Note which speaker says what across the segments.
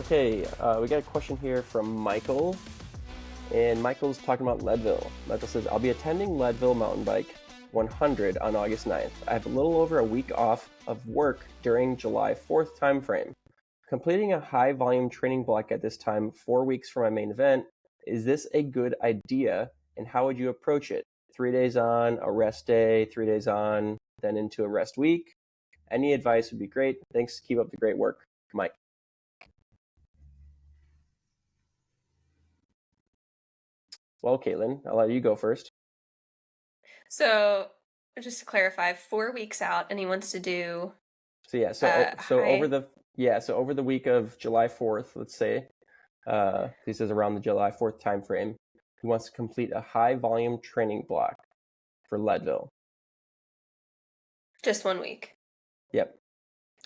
Speaker 1: Okay, we got a question here from Michael, and Michael's talking about Leadville. Michael says, I'll be attending Leadville Mountain Bike 100 on August 9th. I have a little over a week off of work during July 4th timeframe. Completing a high volume training block at this time, 4 weeks from my main event, is this a good idea, and how would you approach it? 3 days on, a rest day, 3 days on, then into a rest week? Any advice would be great. Thanks. Keep up the great work. Mike. Well, Caitlin, I'll let you go first.
Speaker 2: So, just to clarify, 4 weeks out, and he wants to do.
Speaker 1: So yeah, over the week of July 4th, let's say, this is around the July 4th time frame. He wants to complete a high volume training block for Leadville.
Speaker 2: Just 1 week.
Speaker 1: Yep.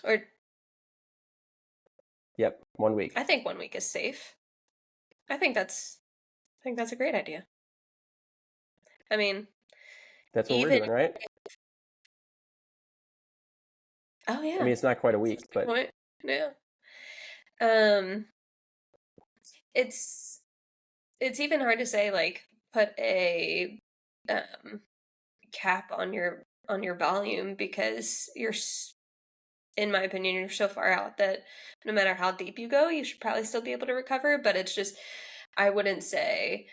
Speaker 2: Or.
Speaker 1: Yep, 1 week.
Speaker 2: I think 1 week is safe. I think that's a great idea. I mean,
Speaker 1: that's what we're doing, right?
Speaker 2: Oh yeah.
Speaker 1: I mean, it's not quite a week, but
Speaker 2: yeah. It's even hard to say, like, put a cap on your volume, because you're, in my opinion, you're so far out that no matter how deep you go, you should probably still be able to recover. But it's just, I wouldn't say,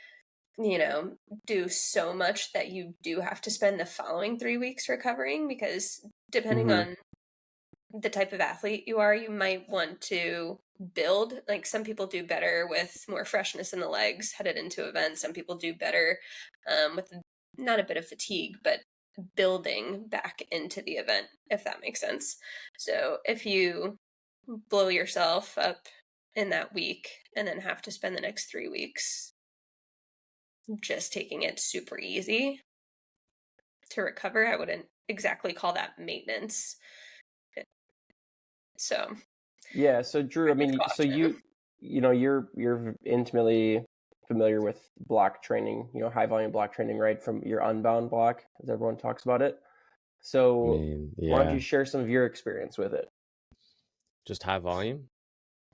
Speaker 2: do so much that you do have to spend the following 3 weeks recovering, because depending on the type of athlete you are, you might want to build. Like, some people do better with more freshness in the legs headed into events. Some people do better with not a bit of fatigue, but building back into the event, if that makes sense. So if you blow yourself up in that week and then have to spend the next 3 weeks just taking it super easy to recover, I wouldn't exactly call that maintenance. So
Speaker 1: yeah, so Drew, I mean, so you're intimately familiar with block training, high volume block training, right? From your Unbound block, as everyone talks about it. So why don't you share some of your experience with it?
Speaker 3: Just high volume?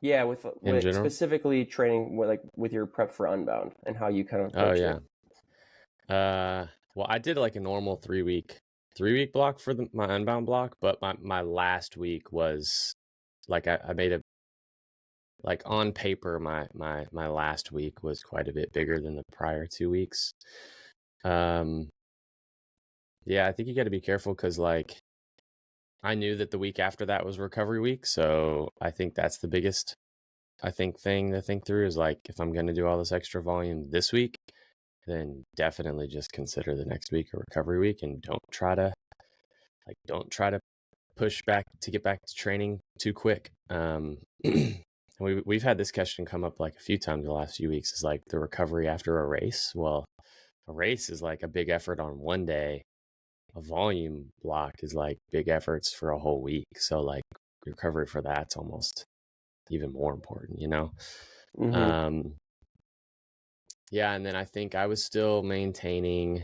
Speaker 1: Yeah, with specifically training with your prep for Unbound and how you kind of approach it.
Speaker 3: Well, I did like a normal 3 week block for my Unbound block, but my last week was like, I made a, like, on paper, my last week was quite a bit bigger than the prior 2 weeks. Yeah, I think you got to be careful, because like, I knew that the week after that was recovery week. So I think that's the biggest, thing to think through is, like, if I'm going to do all this extra volume this week, then definitely just consider the next week a recovery week, and don't try to push back to get back to training too quick. We've had this question come up like a few times in the last few weeks, is like the recovery after a race. Well, a race is like a big effort on one day. A volume block is like big efforts for a whole week. So like, recovery for that's almost even more important, Yeah, and then I think I was still maintaining,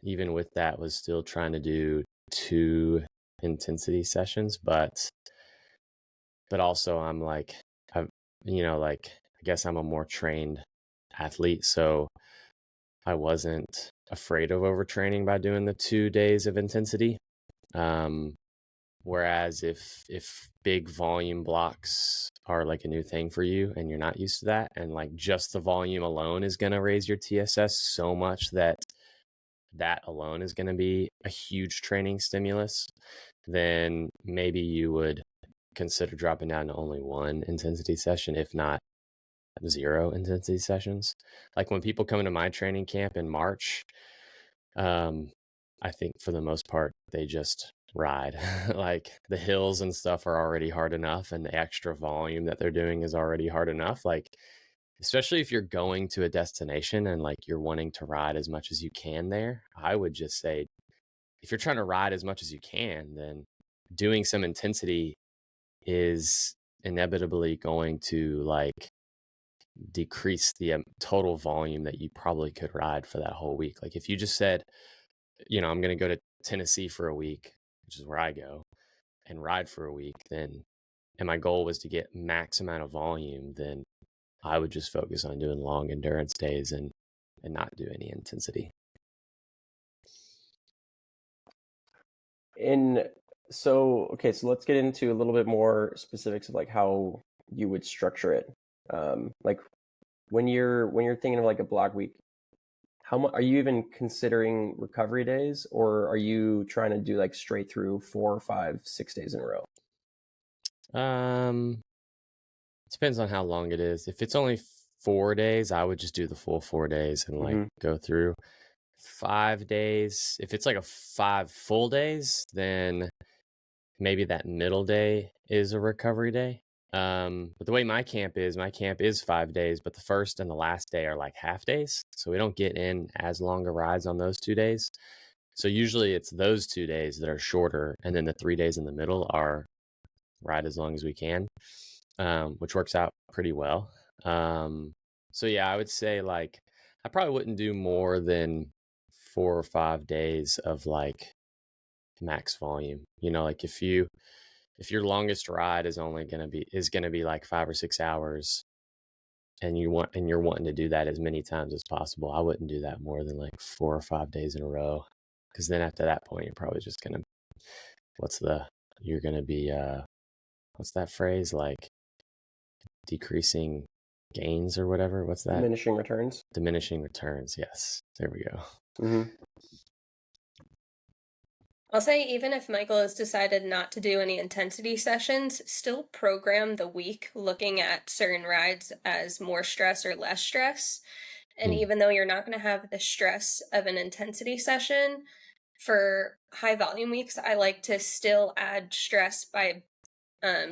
Speaker 3: even with that, was still trying to do 2 intensity sessions, but also I'm like, I guess I'm a more trained athlete, so I wasn't afraid of overtraining by doing the 2 days of intensity. Whereas if big volume blocks are like a new thing for you and you're not used to that, and like just the volume alone is going to raise your TSS so much that alone is going to be a huge training stimulus, then maybe you would consider dropping down to only 1 intensity session, if not 0 intensity sessions. Like, when people come into my training camp in March, I think for the most part, they just ride. Like, the hills and stuff are already hard enough, and the extra volume that they're doing is already hard enough. Like, especially if you're going to a destination and like you're wanting to ride as much as you can there, I would just say, if you're trying to ride as much as you can, then doing some intensity is inevitably going to like decrease the total volume that you probably could ride for that whole week. Like, if you just said, I'm going to go to Tennessee for a week, which is where I go, and ride for a week, then and my goal was to get max amount of volume, then I would just focus on doing long endurance days and not do any intensity.
Speaker 1: So let's get into a little bit more specifics of like how you would structure it. Like when you're thinking of like a block week, how much are you even considering recovery days, or are you trying to do like straight through 4, 5, 6 days in a row?
Speaker 3: Depends on how long it is. If it's only 4 days, I would just do the full 4 days and like go through. 5 days, if it's like a 5 full days, then maybe that middle day is a recovery day. But the way my camp is 5 days, but the first and the last day are like half days. So we don't get in as long a rides on those 2 days. So usually it's those 2 days that are shorter. And then the 3 days in the middle are ride as long as we can, which works out pretty well. So yeah, I would say like, I probably wouldn't do more than 4 or 5 days of like max volume. You know, like if your longest ride is going to be like 5 or 6 hours, and you're wanting to do that as many times as possible, I wouldn't do that more than like 4 or 5 days in a row, because then after that point you're probably just gonna you're gonna be what's that phrase, like decreasing gains or whatever? What's that?
Speaker 1: Diminishing returns.
Speaker 3: Diminishing returns. Yes, there we go.
Speaker 2: I'll say even if Michael has decided not to do any intensity sessions, still program the week looking at certain rides as more stress or less stress. And even though you're not going to have the stress of an intensity session, for high volume weeks, I like to still add stress by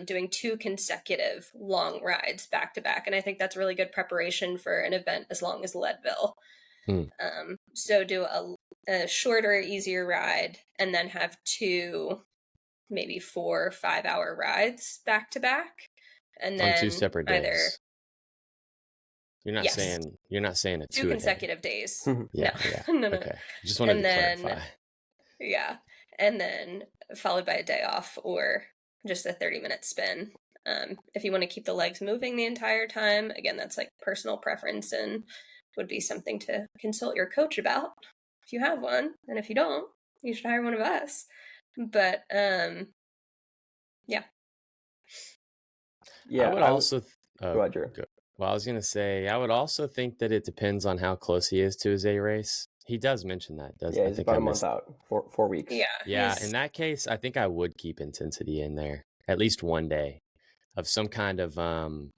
Speaker 2: doing 2 consecutive long rides back to back. And I think that's really good preparation for an event as long as Leadville. So do a shorter, easier ride, and then have 2, maybe 4 or 5 hour rides back to back, and then
Speaker 3: on 2 separate days. You're not saying a
Speaker 2: 2 consecutive days.
Speaker 3: Yeah.
Speaker 2: No.
Speaker 3: Okay, just wanted to clarify.
Speaker 2: Yeah, and then followed by a day off or just a 30-minute spin. If you want to keep the legs moving the entire time, again, that's like personal preference and would be something to consult your coach about if you have one. And if you don't, you should hire one of us. But yeah.
Speaker 3: I would also
Speaker 1: go ahead, Drew.
Speaker 3: Well, I was going to say, I would also think that it depends on how close he is to his A race. He does mention that, doesn't he?
Speaker 1: Yeah, he's about a month out, 4 weeks.
Speaker 3: Yeah, in that case, I think I would keep intensity in there, at least one day of some kind of, well,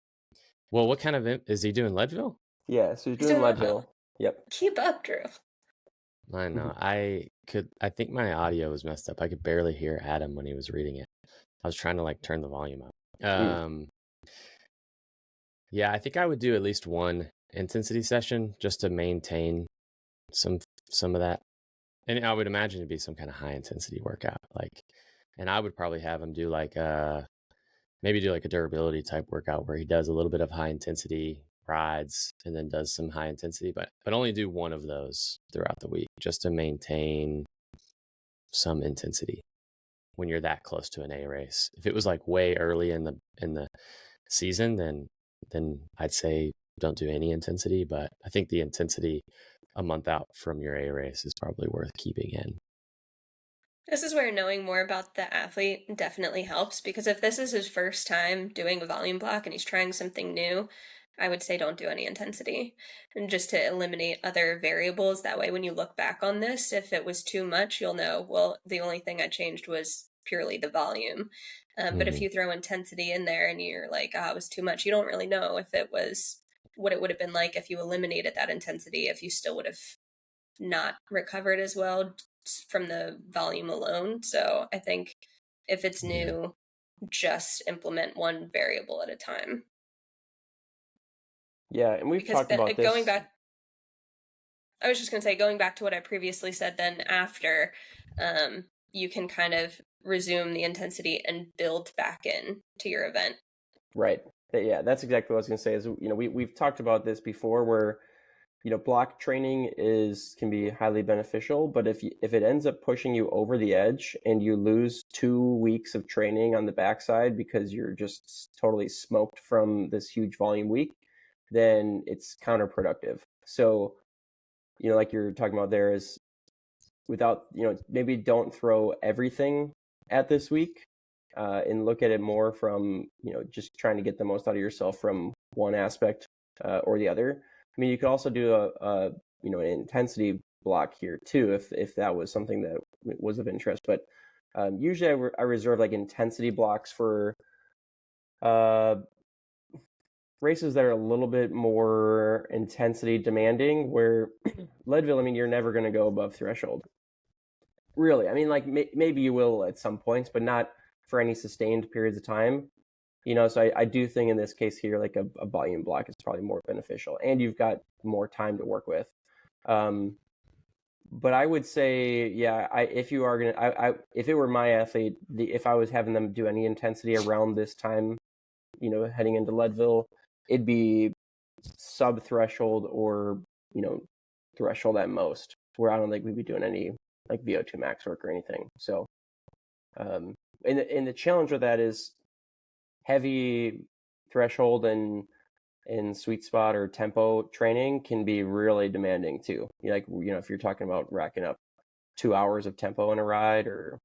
Speaker 3: what kind of, is he doing Leadville?
Speaker 1: Yeah, so he's doing Leadville. Yep.
Speaker 2: Keep up, Drew.
Speaker 3: I know. I think my audio was messed up. I could barely hear Adam when he was reading it. I was trying to like turn the volume up. Yeah, I think I would do at least one intensity session just to maintain some of that. And I would imagine it'd be some kind of high intensity workout. Like, and I would probably have him do like maybe do like a durability type workout where he does a little bit of high intensity rides and then does some high intensity, but only do one of those throughout the week just to maintain some intensity when you're that close to an A race. If it was like way early in the season, then I'd say don't do any intensity, but I think the intensity a month out from your A race is probably worth keeping in.
Speaker 2: This is where knowing more about the athlete definitely helps, because if this is his first time doing a volume block and he's trying something new, I would say don't do any intensity, and just to eliminate other variables. That way, when you look back on this, if it was too much, you'll know, well, the only thing I changed was purely the volume. But if you throw intensity in there and you're like, it was too much, you don't really know if it was what it would have been like if you eliminated that intensity, if you still would have not recovered as well from the volume alone. So I think if it's new, just implement one variable at a time.
Speaker 1: Yeah, and we've talked about this.
Speaker 2: I was just going to say, going back to what I previously said, then after, you can kind of resume the intensity and build back in to your event.
Speaker 1: Right. Yeah, that's exactly what I was going to say. Is we've talked about this before, where block training can be highly beneficial, but if it ends up pushing you over the edge and you lose 2 weeks of training on the backside because you're just totally smoked from this huge volume week, then it's counterproductive. So, like you're talking about there is without, maybe don't throw everything at this week, and look at it more from, just trying to get the most out of yourself from one aspect or the other. I mean, you could also do an intensity block here too, if that was something that was of interest. But usually I reserve like intensity blocks for races that are a little bit more intensity demanding, where Leadville, I mean, you're never going to go above threshold. Really, I mean, like maybe you will at some points, but not for any sustained periods of time. So I do think in this case here, like a volume block is probably more beneficial, and you've got more time to work with. But I would say, yeah, if you are gonna, if it were my athlete, if I was having them do any intensity around this time, heading into Leadville, it'd be sub threshold or threshold at most, where I don't think we'd be doing any like VO2 max work or anything. So, and the challenge with that is heavy threshold and sweet spot or tempo training can be really demanding too. If you're talking about racking up 2 hours of tempo in a ride, or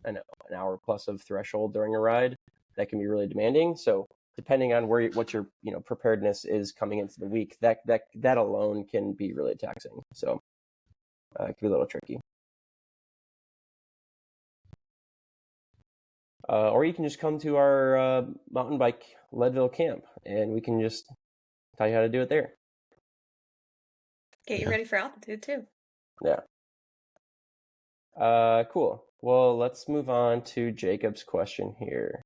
Speaker 1: an hour plus of threshold during a ride, that can be really demanding. So depending on what your preparedness is coming into the week, that alone can be really taxing. So it can be a little tricky. Or you can just come to our mountain bike Leadville camp, and we can just tell you how to do it there.
Speaker 2: Get you ready for altitude too.
Speaker 1: Yeah. Cool. Well, let's move on to Jacob's question here.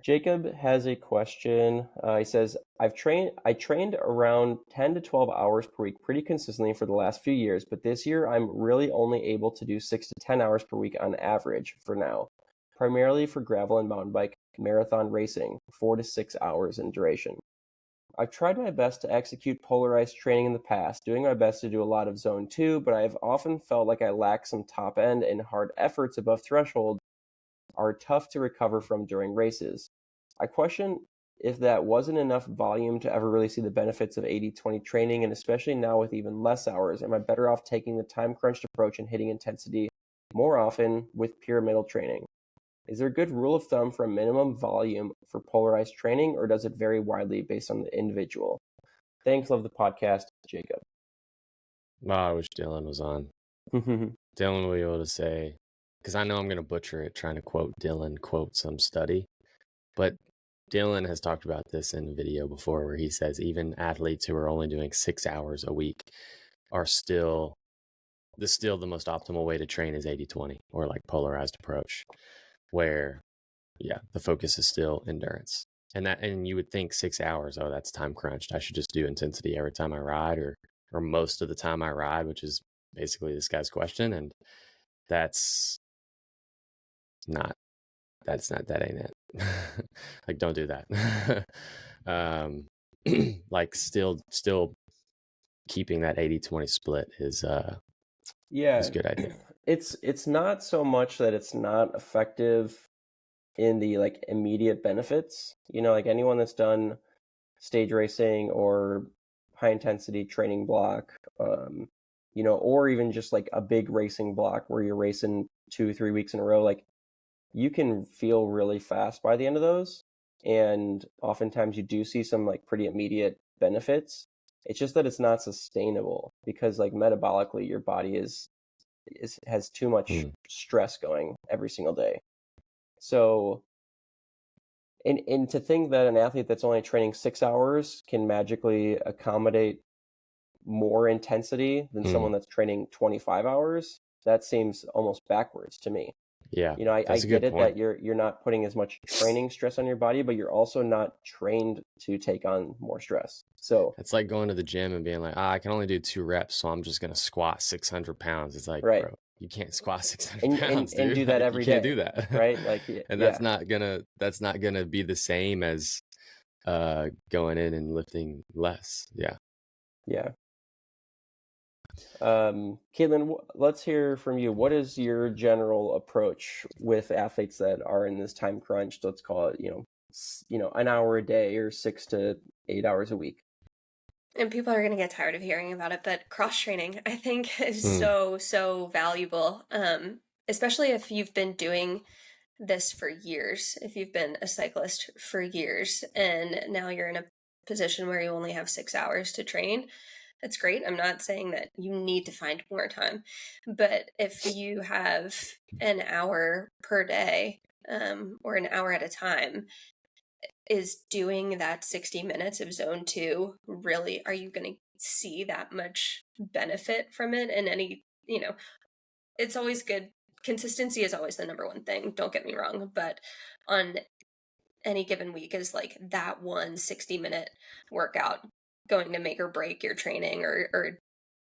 Speaker 1: Jacob has a question. He says, I trained around 10 to 12 hours per week pretty consistently for the last few years, but this year I'm really only able to do 6 to 10 hours per week on average for now, primarily for gravel and mountain bike marathon racing, 4 to 6 hours in duration. I've tried my best to execute polarized training in the past, doing my best to do a lot of zone 2, but I have often felt like I lack some top end, and hard efforts above threshold are tough to recover from during races. I question if that wasn't enough volume to ever really see the benefits of 80-20 training, and especially now with even less hours, am I better off taking the time crunched approach and hitting intensity more often with pyramidal training? Is there a good rule of thumb for a minimum volume for polarized training, or does it vary widely based on the individual? Thanks, love the podcast, Jacob.
Speaker 3: Wow, I wish Dylan was on. Dylan will be able to say, because I know I'm going to butcher it trying to quote Dylan, quote some study, but Dylan has talked about this in a video before where he says even athletes who are only doing 6 hours a week are still the most optimal way to train is 80-20 or like polarized approach, where the focus is still endurance. And you would think 6 hours, oh, that's time crunched, I should just do intensity every time I ride, or most of the time I ride, which is basically this guy's question. And that ain't it. Like, don't do that. Like still keeping that 80-20 split is a good idea.
Speaker 1: It's not so much that it's not effective in the like immediate benefits. Like anyone that's done stage racing or high intensity training block, or even just like a big racing block where you're racing 2-3 weeks in a row, like you can feel really fast by the end of those. And oftentimes you do see some like pretty immediate benefits. It's just that it's not sustainable, because like metabolically your body has too much stress going every single day. So, and to think that an athlete that's only training 6 hours can magically accommodate more intensity than someone that's training 25 hours, that seems almost backwards to me.
Speaker 3: Yeah,
Speaker 1: I get it that you're not putting as much training stress on your body, but you're also not trained to take on more stress. So
Speaker 3: it's like going to the gym and being like, I can only do 2 reps, so I'm just going to squat 600 pounds. It's like,
Speaker 1: right.
Speaker 3: Bro, you can't squat 600 pounds, dude.
Speaker 1: And do that every
Speaker 3: day. You can't
Speaker 1: day,
Speaker 3: do that.
Speaker 1: Right? Like,
Speaker 3: and that's not gonna be the same as going in and lifting less. Yeah.
Speaker 1: Caitlin, let's hear from you. What is your general approach with athletes that are in this time crunch? Let's call it, an hour a day or 6 to 8 hours a week.
Speaker 2: And people are going to get tired of hearing about it, but cross training, I think, is
Speaker 3: Mm.
Speaker 2: so valuable. Especially if you've been doing this for years, if you've been a cyclist for years, and now you're in a position where you only have 6 hours to train. That's great. I'm not saying that you need to find more time, but if you have an hour per day, or an hour at a time, is doing that 60 minutes of zone 2 really, are you going to see that much benefit from it? And it's always good. Consistency is always the number one thing, don't get me wrong, but on any given week, is like that one 60-minute workout going to make or break your training, or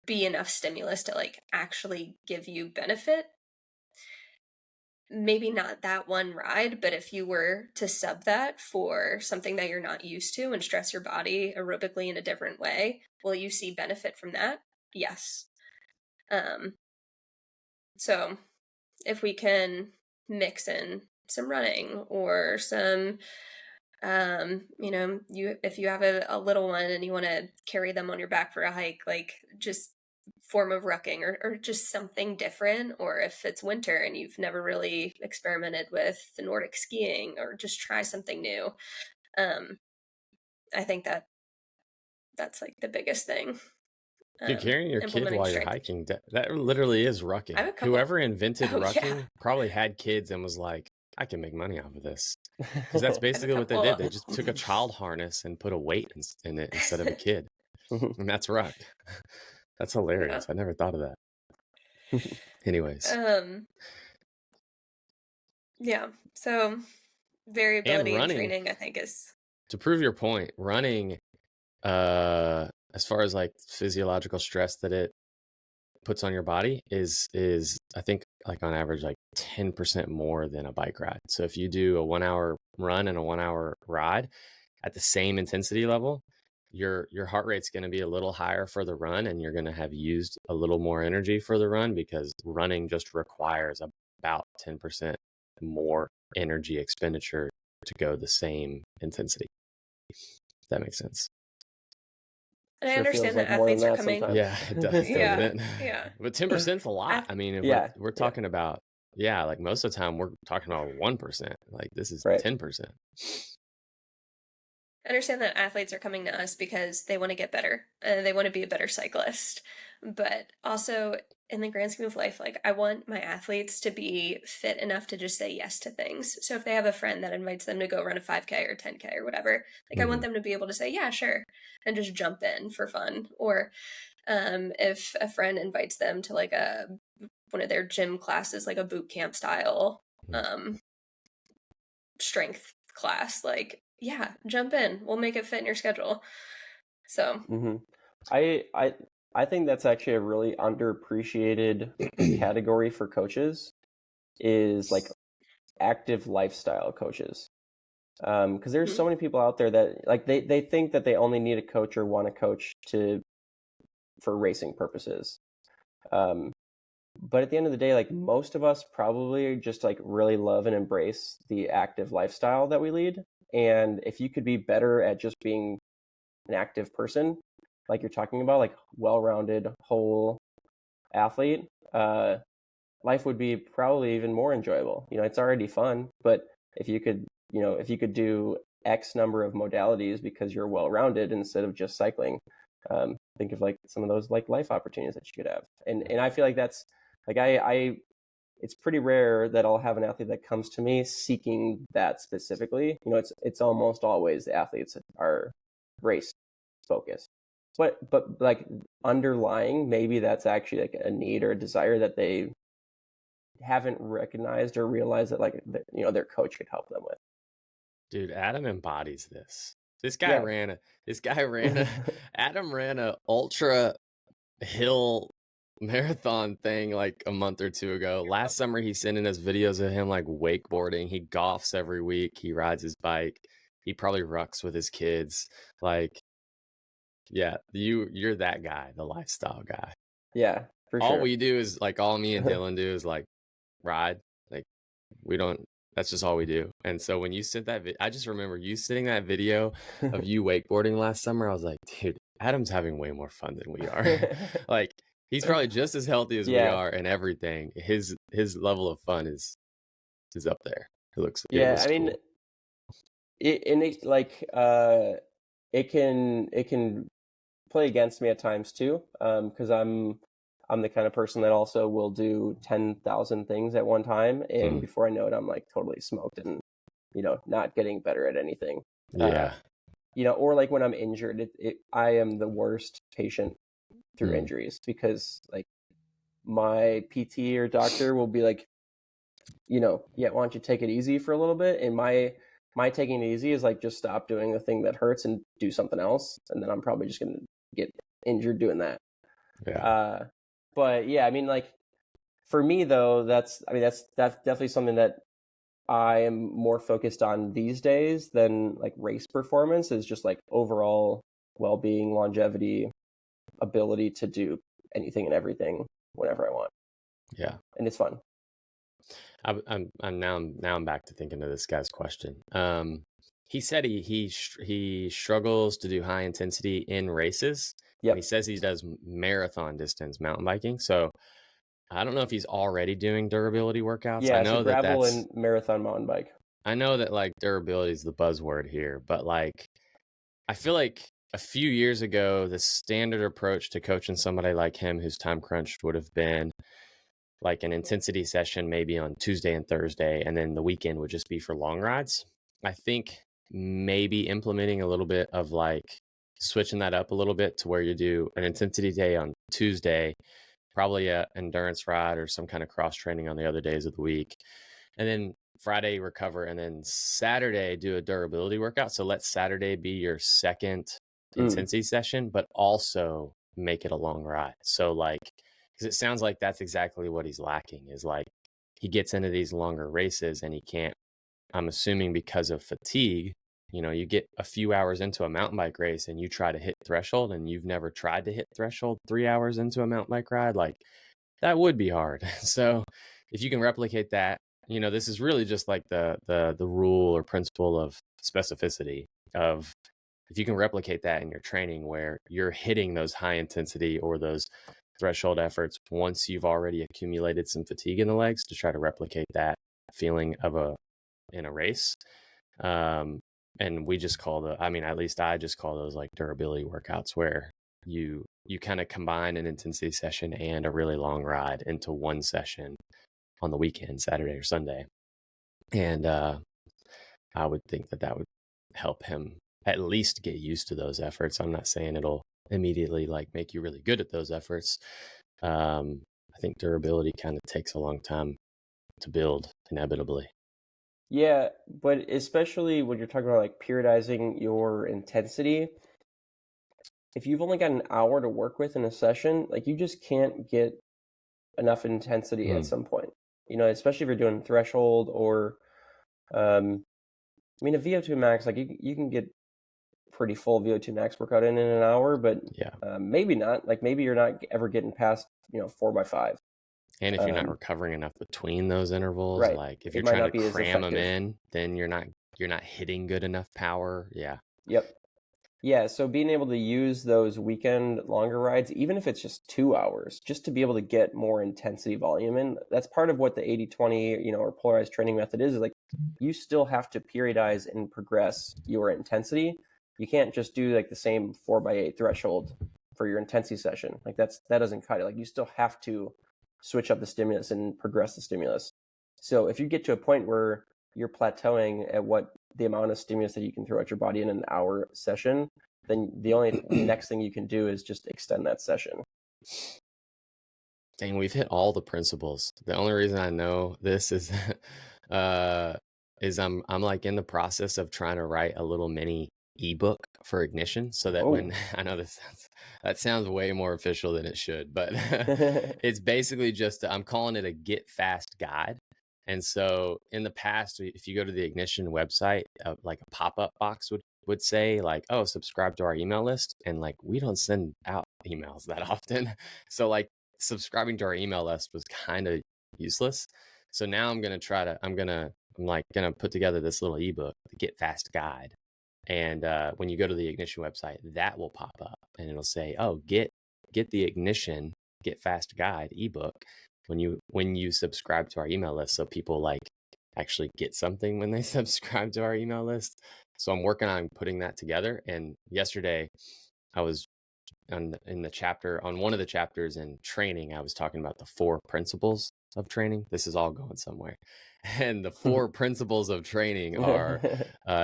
Speaker 2: be enough stimulus to like actually give you benefit? Maybe not that one ride, but if you were to sub that for something that you're not used to and stress your body aerobically in a different way, will you see benefit from that? Yes. So if we can mix in some running or some, if you have a little one and you want to carry them on your back for a hike, like just form of rucking, or just something different. Or if it's winter and you've never really experimented with the Nordic skiing, or just try something new. I think that's like the biggest thing.
Speaker 3: Dude, carrying your kid
Speaker 2: Implementing
Speaker 3: while you're
Speaker 2: strength.
Speaker 3: hiking, that literally is
Speaker 2: I
Speaker 3: rucking.
Speaker 2: have a couple.
Speaker 3: Whoever invented
Speaker 2: Oh yeah.
Speaker 3: rucking probably had kids and was like, I can make money off of this. Because that's
Speaker 2: I have a
Speaker 3: basically what they did.
Speaker 2: couple.
Speaker 3: They just took a child harness and put a weight in it instead of a kid. And that's ruck. That's hilarious.
Speaker 2: Yeah.
Speaker 3: I never thought of that. Anyways.
Speaker 2: Yeah. So
Speaker 3: And
Speaker 2: variability in
Speaker 3: running,
Speaker 2: training, I think, is
Speaker 3: to prove your point, running, as far as like physiological stress that it puts on your body is I think like on average like 10% more than a bike ride. So if you do a 1 hour run and a 1 hour ride at the same intensity level, your heart rate's going to be a little higher for the run, and you're going to have used a little more energy for the run, because running just requires about 10% more energy expenditure to go the same intensity. If that makes sense.
Speaker 2: and I
Speaker 1: Sure feels
Speaker 2: understand that
Speaker 1: like more than
Speaker 2: athletes are
Speaker 1: that
Speaker 2: coming.
Speaker 1: sometimes.
Speaker 3: Yeah, it does, doesn't
Speaker 2: Yeah.
Speaker 3: it?
Speaker 2: Yeah.
Speaker 3: But 10%'s a lot. I mean, if
Speaker 1: Yeah,
Speaker 3: we're talking about, yeah, like most of the time we're talking about 1%. Like this is
Speaker 1: right.
Speaker 3: 10%.
Speaker 2: I understand that athletes are coming to us because they want to get better and they want to be a better cyclist. But also, in the grand scheme of life, like I want my athletes to be fit enough to just say yes to things. So if they have a friend that invites them to go run a 5K or 10K or whatever, like I want them to be able to say, yeah, sure, and just jump in for fun. Or if a friend invites them to like one of their gym classes, like a boot camp style strength class, like, yeah, jump in. We'll make it fit in your schedule. So
Speaker 1: I think that's actually a really underappreciated category for coaches, is like active lifestyle coaches. Because there's so many people out there that like they think that they only need a coach or want a coach for racing purposes. But at the end of the day, like most of us probably just like really love and embrace the active lifestyle that we lead. And if you could be better at just being an active person, like you're talking about, like well-rounded whole athlete, life would be probably even more enjoyable. It's already fun, but if you could do X number of modalities because you're well-rounded instead of just cycling, think of like some of those like life opportunities that you could have. And I feel like that's like it's pretty rare that I'll have an athlete that comes to me seeking that specifically. It's almost always the athletes are race focused. But like underlying, maybe that's actually like a need or a desire that they haven't recognized or realized that like their coach could help them with.
Speaker 3: Dude, Adam embodies this. This guy ran Adam ran a ultra hill marathon thing like a month or two ago. Last summer he sent in us videos of him like wakeboarding. He golfs every week. He rides his bike. He probably rucks with his kids. Like, yeah, you're that guy, the lifestyle guy.
Speaker 1: Yeah, for
Speaker 3: All
Speaker 1: sure.
Speaker 3: we do is like, all me and Dylan do is like ride. Like we don't, that's just all we do. And so when you sent that, I just remember you sending that video of you wakeboarding last summer. I was like, dude, Adam's having way more fun than we are. Like he's probably just as healthy as we
Speaker 1: Yeah.
Speaker 3: are and everything. His level of fun is up there. It
Speaker 1: Yeah,
Speaker 3: was
Speaker 1: I mean,
Speaker 3: cool.
Speaker 1: it can play against me at times too, because I'm the kind of person that also will do 10,000 things at one time, and
Speaker 3: Mm,
Speaker 1: before I know it, I'm like totally smoked and not getting better at anything.
Speaker 3: yeah.
Speaker 1: Or like when I'm injured, I am the worst patient through
Speaker 3: Mm,
Speaker 1: injuries, because like my PT or doctor will be like, yeah, why don't you take it easy for a little bit? And my taking it easy is like, just stop doing the thing that hurts and do something else, and then I'm probably just gonna get injured doing that.
Speaker 3: yeah.
Speaker 1: But yeah, I mean, like for me though, that's definitely something that I am more focused on these days than like race performance, is just like overall well-being, longevity, ability to do anything and everything whenever I want,
Speaker 3: Yeah.
Speaker 1: and it's fun.
Speaker 3: I'm back to thinking of this guy's question. He said he struggles to do high intensity in races, and he
Speaker 1: Yep.
Speaker 3: says he does marathon distance mountain biking. So I don't know if he's already doing durability workouts.
Speaker 1: Yeah, so gravel and marathon mountain bike.
Speaker 3: I know that like durability is the buzzword here, but like I feel like a few years ago, the standard approach to coaching somebody like him who's time crunched would have been like an intensity session maybe on Tuesday and Thursday, and then the weekend would just be for long rides. I think maybe implementing a little bit of like switching that up a little bit to where you do an intensity day on Tuesday, probably a endurance ride or some kind of cross training on the other days of the week, and then Friday recover, and then Saturday do a durability workout. So let Saturday be your second
Speaker 1: Mm.
Speaker 3: intensity session, but also make it a long ride. So like, because it sounds like that's exactly what he's lacking, is like he gets into these longer races and he can't, I'm assuming because of fatigue, you get a few hours into a mountain bike race and you try to hit threshold and you've never tried to hit threshold 3 hours into a mountain bike ride, like that would be hard. So if you can replicate that, this is really just like the rule or principle of specificity of, if you can replicate that in your training where you're hitting those high intensity or those threshold efforts once you've already accumulated some fatigue in the legs, to try to replicate that feeling in a race. And we just at least I just call those like durability workouts, where you kind of combine an intensity session and a really long ride into one session on the weekend, Saturday or Sunday. And I would think that would help him at least get used to those efforts. I'm not saying it'll immediately like make you really good at those efforts. I think durability kind of takes a long time to build, inevitably.
Speaker 1: Yeah, but especially when you're talking about like periodizing your intensity, if you've only got an hour to work with in a session, like you just can't get enough intensity at some point. Especially if you're doing threshold or, I mean, a VO2 max, like you can get pretty full VO2 max workout in an hour, but
Speaker 3: Yeah.
Speaker 1: maybe not. Like maybe you're not ever getting past 4x5.
Speaker 3: And if you're not recovering enough between those intervals,
Speaker 1: Right,
Speaker 3: like if
Speaker 1: it
Speaker 3: you're
Speaker 1: might
Speaker 3: trying
Speaker 1: not
Speaker 3: to
Speaker 1: be as
Speaker 3: cram them
Speaker 1: effective.
Speaker 3: in, then you're not hitting good enough power. Yeah.
Speaker 1: Yep. Yeah, so being able to use those weekend longer rides, even if it's just 2 hours, just to be able to get more intensity volume in, that's part of what the 80-20, or polarized training method is like you still have to periodize and progress your intensity. You can't just do like the same 4x8 threshold for your intensity session. Like that doesn't cut it. Like you still have to switch up the stimulus and progress the stimulus. So if you get to a point where you're plateauing at what the amount of stimulus that you can throw at your body in an hour session, then the only next thing you can do is just extend that session.
Speaker 3: Dang, we've hit all the principles. The only reason I know this is I'm like in the process of trying to write a little mini ebook for Ignition, so that when I know that sounds way more official than it should, but it's basically just I'm calling it a get fast guide. And so in the past, if you go to the Ignition website, like a pop-up box would say like, oh, subscribe to our email list, and like we don't send out emails that often. So like subscribing to our email list was kind of useless. So now I'm gonna put together this little ebook, the Get Fast Guide. And when you go to the Ignition website, that will pop up and it'll say, oh, get the Ignition Get Fast Guide ebook when you subscribe to our email list. So people like actually get something when they subscribe to our email list. So I'm working on putting that together. And yesterday I was on one of the chapters in training, I was talking about the 4 principles of training. This is all going somewhere. And the 4 principles of training are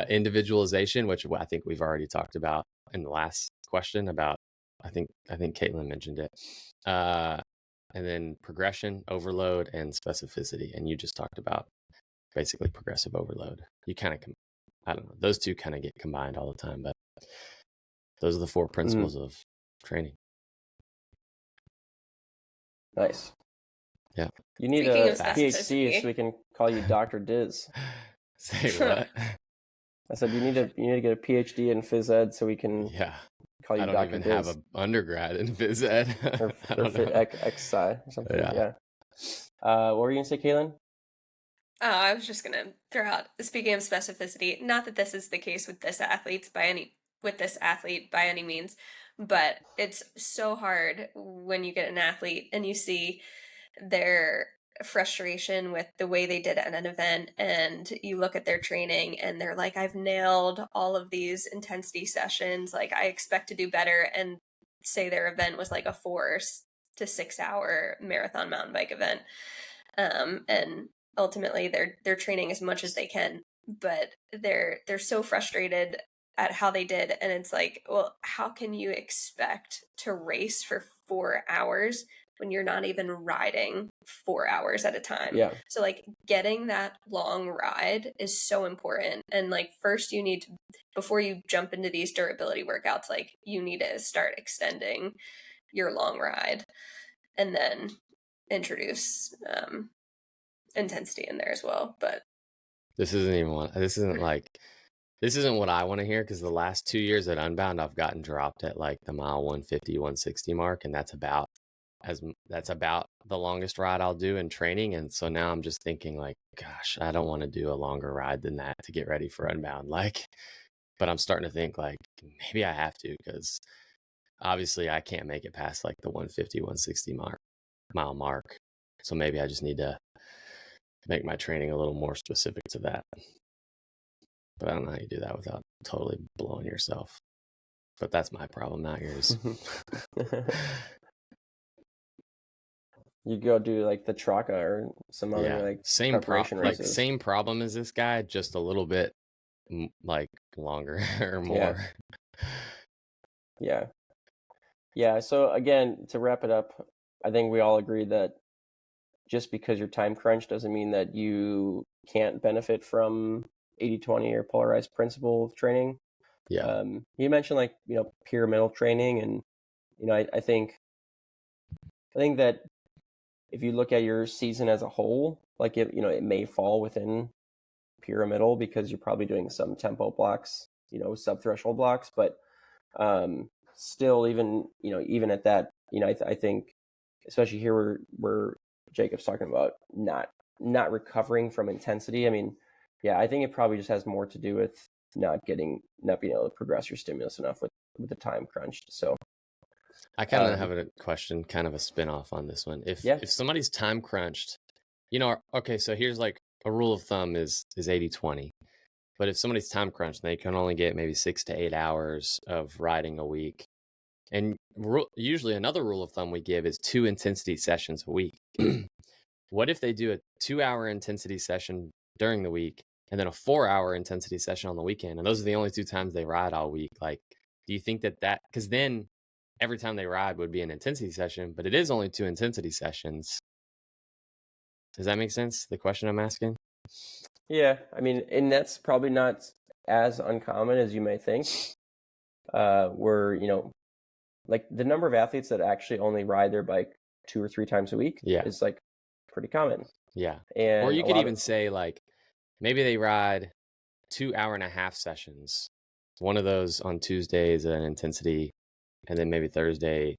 Speaker 3: individualization, which I think we've already talked about in the last question about, I think Caitlin mentioned it. And then progression, overload, and specificity. And you just talked about basically progressive overload. You kind of, I don't know, those two kind of get combined all the time, but those are the 4 principles of training.
Speaker 1: Nice.
Speaker 3: Yeah.
Speaker 1: You need
Speaker 2: Speaking
Speaker 1: a
Speaker 2: of
Speaker 1: PhD so we can call you Dr. Diz.
Speaker 3: Say what?
Speaker 1: I said you need to get a PhD in phys ed so we can call you Dr. Diz.
Speaker 3: I don't even have an undergrad in phys ed.
Speaker 1: or XI or something. Yeah. What were you gonna say, Caitlin?
Speaker 2: Oh, I was just gonna throw out, speaking of specificity, not that this is the case with this athlete by any means, but it's so hard when you get an athlete and you see their frustration with the way they did at an event, and you look at their training and they're like, I've nailed all of these intensity sessions, like I expect to do better, and say their event was like a 4 to 6 hour marathon mountain bike event, and ultimately they're training as much as they can, but they're so frustrated at how they did, and it's like, well, how can you expect to race for 4 hours when you're not even riding 4 hours at a time?
Speaker 1: Yeah.
Speaker 2: So like getting that long ride is so important, and like first you need to, before you jump into these durability workouts, like you need to start extending your long ride and then introduce intensity in there as well. But
Speaker 3: this isn't what I want to hear, because the last 2 years at Unbound I've gotten dropped at like the mile 150 160 mark, and that's about the longest ride I'll do in training. And so now I'm just thinking like, gosh, I don't want to do a longer ride than that to get ready for Unbound, but I'm starting to think like maybe I have to, because obviously I can't make it past like the 150 160 mile mark. So maybe I just need to make my training a little more specific to that. But I don't know how you do that without totally blowing yourself. But that's my problem, not yours.
Speaker 1: You go do like the Traca or some other like preparation races.
Speaker 3: Same problem as this guy, just a little bit like longer or more.
Speaker 1: Yeah. So again, to wrap it up, I think we all agree that just because you're time crunched doesn't mean that you can't benefit from 80-20 or polarized principle training.
Speaker 3: Yeah.
Speaker 1: You mentioned like, pyramidal training, and I think that if you look at your season as a whole, like it may fall within pyramidal because you're probably doing some tempo blocks, sub-threshold blocks, but still even at that, I think especially here where Jacob's talking about not recovering from intensity. I mean, yeah, I think it probably just has more to do with not being able to progress your stimulus enough with the time crunched. So
Speaker 3: I kind of have a question, kind of a spin-off on this one. If somebody's time crunched, okay, so here's like a rule of thumb is 80-20. But if somebody's time crunched, they can only get maybe 6 to 8 hours of riding a week. And usually another rule of thumb we give is 2 intensity sessions a week. What if they do a 2-hour intensity session during the week and then a 4-hour intensity session on the weekend? And those are the only 2 times they ride all week. Like, do you think that, because then every time they ride would be an intensity session, but it is only 2 intensity sessions. Does that make sense? The question I'm asking?
Speaker 1: Yeah. I mean, and that's probably not as uncommon as you may think. Where, like the number of athletes that actually only ride their bike 2 or 3 times a week is like pretty common.
Speaker 3: Yeah.
Speaker 1: And
Speaker 3: or you could even say like maybe they ride 2 hour-and-a-half sessions. One of those on Tuesdays at an intensity, and then maybe Thursday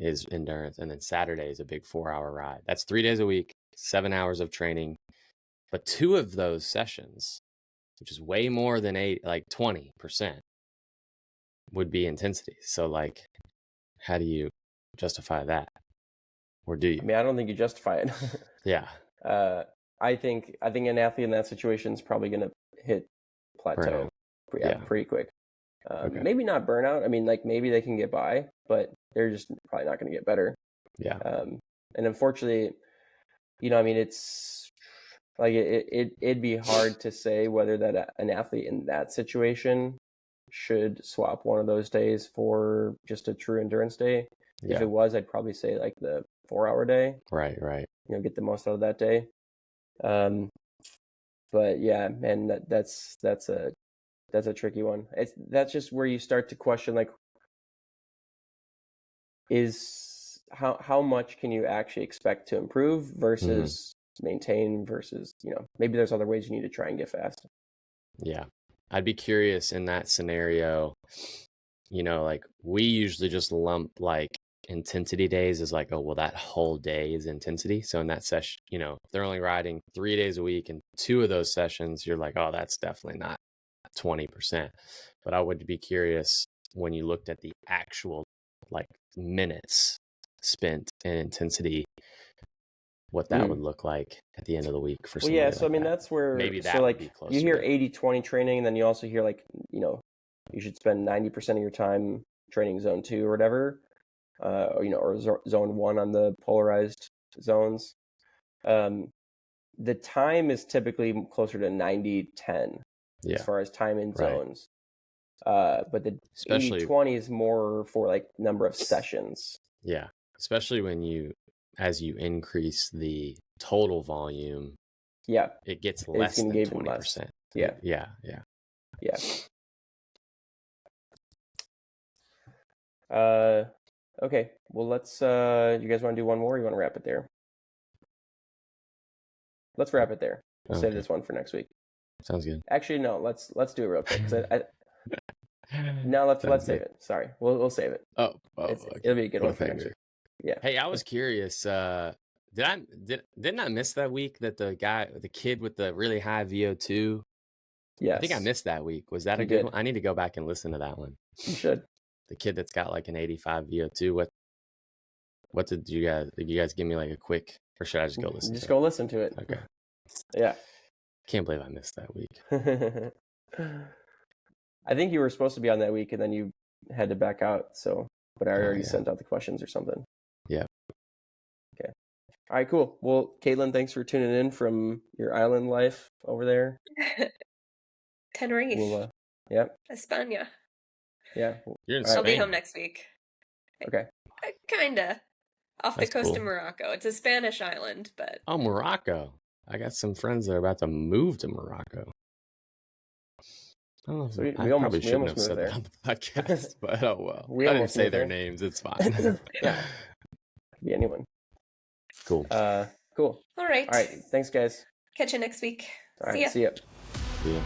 Speaker 3: is endurance, and then Saturday is a big 4-hour ride. That's 3 days a week, 7 hours of training. But 2 of those sessions, which is way more than 20%, would be intensity. So like, how do you justify that? Or do you?
Speaker 1: I mean, I don't think you justify it.
Speaker 3: Yeah.
Speaker 1: I think an athlete in that situation is probably going to hit plateau pretty quick.
Speaker 3: Okay.
Speaker 1: Maybe not burnout. I mean, like maybe they can get by, but they're just probably not going to get better.
Speaker 3: Yeah.
Speaker 1: And unfortunately, I mean, it's like it'd be hard to say whether that an athlete in that situation should swap one of those days for just a true endurance day.
Speaker 3: Yeah.
Speaker 1: If it was, I'd probably say like the 4-hour day.
Speaker 3: Right.
Speaker 1: Get the most out of that day. But yeah, man, that's a tricky one. That's just where you start to question, like, is how much can you actually expect to improve versus maintain versus, maybe there's other ways you need to try and get fast.
Speaker 3: Yeah. I'd be curious in that scenario, like we usually just lump like intensity days as like, oh, well, that whole day is intensity. So in that session, if they're only riding 3 days a week and 2 of those sessions, you're like, oh, that's definitely not 20%. But I would be curious when you looked at the actual like minutes spent in intensity, what that would look like at the end of the week for somebody.
Speaker 1: Yeah, so I mean, that's where
Speaker 3: maybe that would be closer.
Speaker 1: You hear 80-20 training, and then you also hear like, you should spend 90% of your time training zone 2 or whatever, or zone 1 on the polarized zones. The time is typically closer to 90-10 as far as time in zones. But the 80-20 is more for like number of sessions.
Speaker 3: Yeah, especially when as you increase the total volume, it gets less than 20%.
Speaker 1: Yeah. Okay, well, let's you guys want to do one more, or you want to wrap it there? Let's wrap it there. We'll save this one for next week.
Speaker 3: Sounds good.
Speaker 1: Actually, no, let's do it real quick, because no, let's save it. Sorry, we'll save it. It'll be a good one for next week. Yeah.
Speaker 3: Hey, I was curious. Didn't I miss that week that the kid with the really high VO2?
Speaker 1: Yes.
Speaker 3: I think I missed that week. Was that a good one? I need to go back and listen to that one.
Speaker 1: You should.
Speaker 3: The kid that's got like an 85 VO2. What did you guys give me like a quick, or should I just go listen?
Speaker 1: Go listen to it.
Speaker 3: Okay.
Speaker 1: Yeah.
Speaker 3: Can't believe I missed that week.
Speaker 1: I think you were supposed to be on that week, and then you had to back out. So, but I already sent out the questions or something.
Speaker 3: Yeah.
Speaker 1: Okay. All right, cool. Well, Caitlin, thanks for tuning in from your island life over there.
Speaker 2: Tenerife.
Speaker 1: Yep.
Speaker 2: España.
Speaker 3: Yeah. You're in Spain.
Speaker 2: I'll be home next week.
Speaker 1: Okay.
Speaker 2: Kinda. Off the coast of Morocco. It's a Spanish island, but...
Speaker 3: Oh, Morocco. I got some friends that are about to move to Morocco. I don't know.
Speaker 1: So we
Speaker 3: probably
Speaker 1: almost
Speaker 3: shouldn't have said
Speaker 1: there.
Speaker 3: that on the podcast, but oh well. I didn't say their names. It's fine.
Speaker 1: Yeah. Could be anyone.
Speaker 3: Cool.
Speaker 1: Cool.
Speaker 2: All right.
Speaker 1: Thanks, guys.
Speaker 2: Catch you next week.
Speaker 1: All right. See ya.
Speaker 3: Yeah.